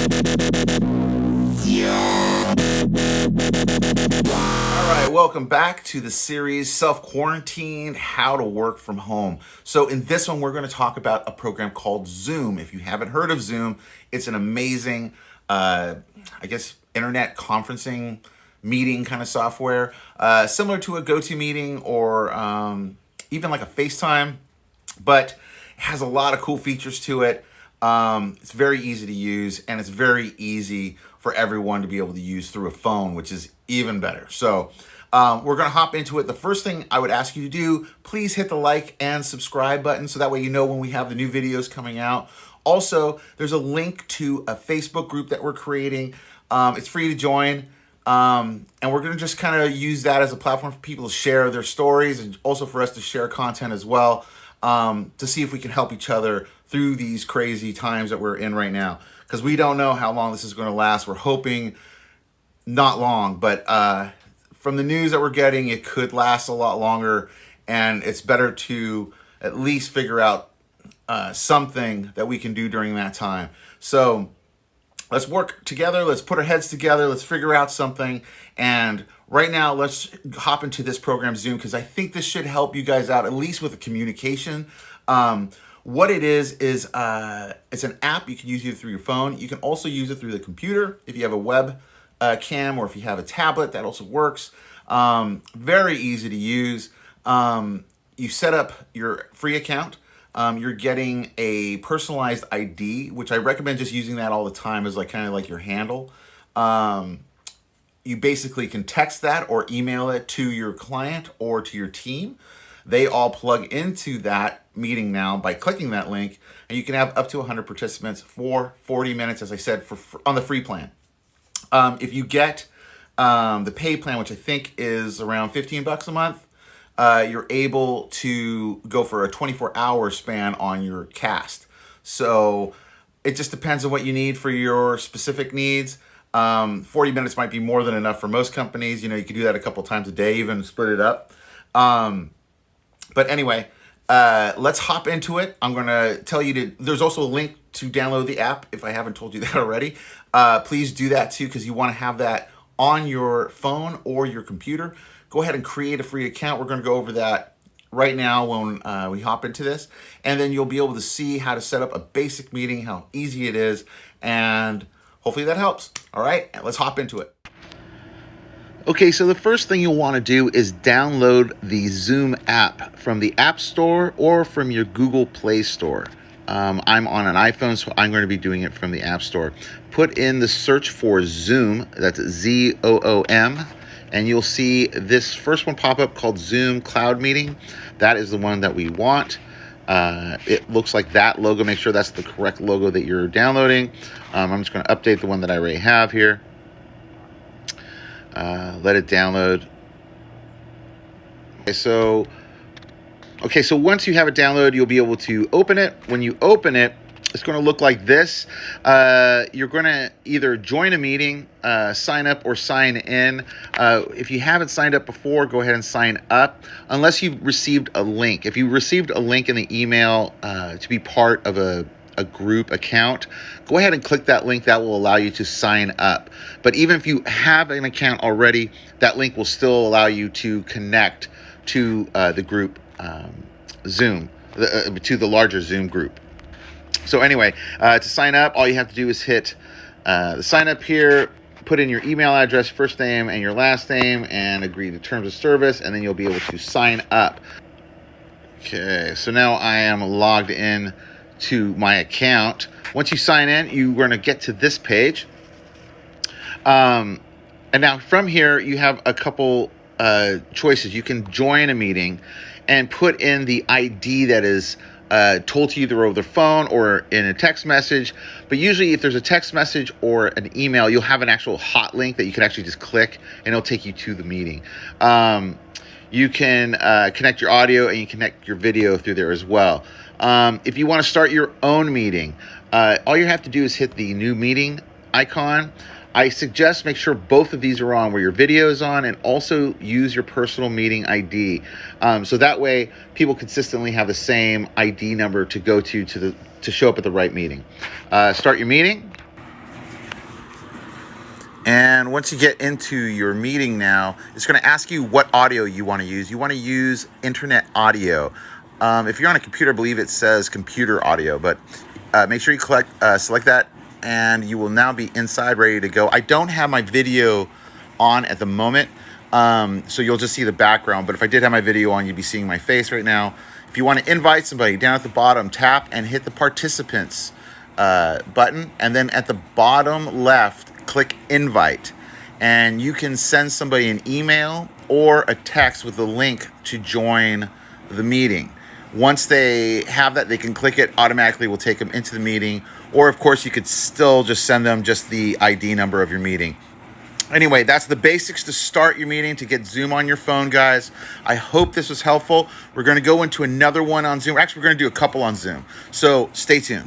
All right, welcome back to the series Self-Quarantine, How to Work from Home. So in this one, we're going to talk about a program called Zoom. If you haven't heard of Zoom, it's an amazing, internet conferencing meeting kind of software, similar to a GoToMeeting or even like a FaceTime, but it has a lot of cool features to it. It's very easy to use, and it's very easy for everyone to be able to use through a phone, which is even better. So we're going to hop into it. The first thing I would ask you to do, please hit the like and subscribe button so that way you know when we have the new videos coming out. Also, there's a link to a Facebook group that we're creating. It's free to join. And we're going to just kind of use that as a platform for people to share their stories and also for us to share content as well, to see if we can help each other through these crazy times that we're in right now. Because we don't know how long this is going to last. We're hoping not long, but from the news that we're getting, it could last a lot longer, and it's better to at least figure out something that we can do during that time. So let's work together. Let's put our heads together. Let's figure out something. And right now, let's hop into this program, Zoom, because I think this should help you guys out, at least with the communication. What it is it's an app you can use either through your phone. You can also use it through the computer if you have a web cam, or if you have a tablet, that also works. Very easy to use. You set up your free account. You're getting a personalized ID, which I recommend just using that all the time as like kind of like your handle. You basically can text that or email it to your client or to your team. They all plug into that meeting now by clicking that link, and you can have up to 100 participants for 40 minutes, as I said, on the free plan. If you get the pay plan, which I think is around $15 a month, you're able to go for a 24-hour span on your cast. So it just depends on what you need for your specific needs. 40 minutes might be more than enough for most companies. You can do that a couple times a day, even split it up. But anyway, let's hop into it. I'm going to tell you there's also a link to download the app if I haven't told you that already. Please do that too, because you want to have that on your phone or your computer. Go ahead and create a free account. We're going to go over that right now when we hop into this. And then you'll be able to see how to set up a basic meeting, how easy it is, and hopefully that helps. All right, let's hop into it. Okay, so the first thing you'll want to do is download the Zoom app from the App Store or from your Google Play Store. I'm on an iPhone, so I'm going to be doing it from the App Store. Put in the search for Zoom, that's Zoom, and you'll see this first one pop up called Zoom Cloud Meeting. That is the one that we want. It looks like that logo. Make sure that's the correct logo that you're downloading. I'm just going to update the one that I already have here. Let it download. Okay, so once you have it downloaded, you'll be able to open it. When you open it, it's going to look like this. You're going to either join a meeting, sign up, or sign in. If you haven't signed up before, go ahead and sign up, unless you've received a link. If you received a link in the email to be part of a group account, go ahead and click that link. That will allow you to sign up. But even if you have an account already, that link will still allow you to connect to the group Zoom, to the larger Zoom group. So anyway, to sign up, all you have to do is hit the sign up here, put in your email address, first name and your last name, and agree to terms of service, and then you'll be able to sign up. Okay, so now I am logged in to my account. Once you sign in, you're going to get to this page. And now from here, you have a couple choices. You can join a meeting and put in the ID that is told to you either over the phone or in a text message. But usually if there's a text message or an email, you'll have an actual hot link that you can actually just click, and it'll take you to the meeting. You can connect your audio, and you connect your video through there as well. If you want to start your own meeting, all you have to do is hit the new meeting icon. I suggest make sure both of these are on, where your video is on, and also use your personal meeting ID. So that way people consistently have the same ID number to go to show up at the right meeting. Start your meeting. And once you get into your meeting now, it's going to ask you what audio you want to use. You want to use internet audio. If you're on a computer, I believe it says computer audio, but make sure you select that, and you will now be inside ready to go. I don't have my video on at the moment, so you'll just see the background, but if I did have my video on, you'd be seeing my face right now. If you want to invite somebody, down at the bottom, tap and hit the participants button, and then at the bottom left, click invite, and you can send somebody an email or a text with a link to join the meeting. Once they have that, they can click it, automatically will take them into the meeting, or of course you could still just send them just the ID number of your meeting. Anyway, that's the basics to start your meeting, to get Zoom on your phone, guys. I hope this was helpful. We're going to go into another one on Zoom. Actually, we're going to do a couple on Zoom, so stay tuned.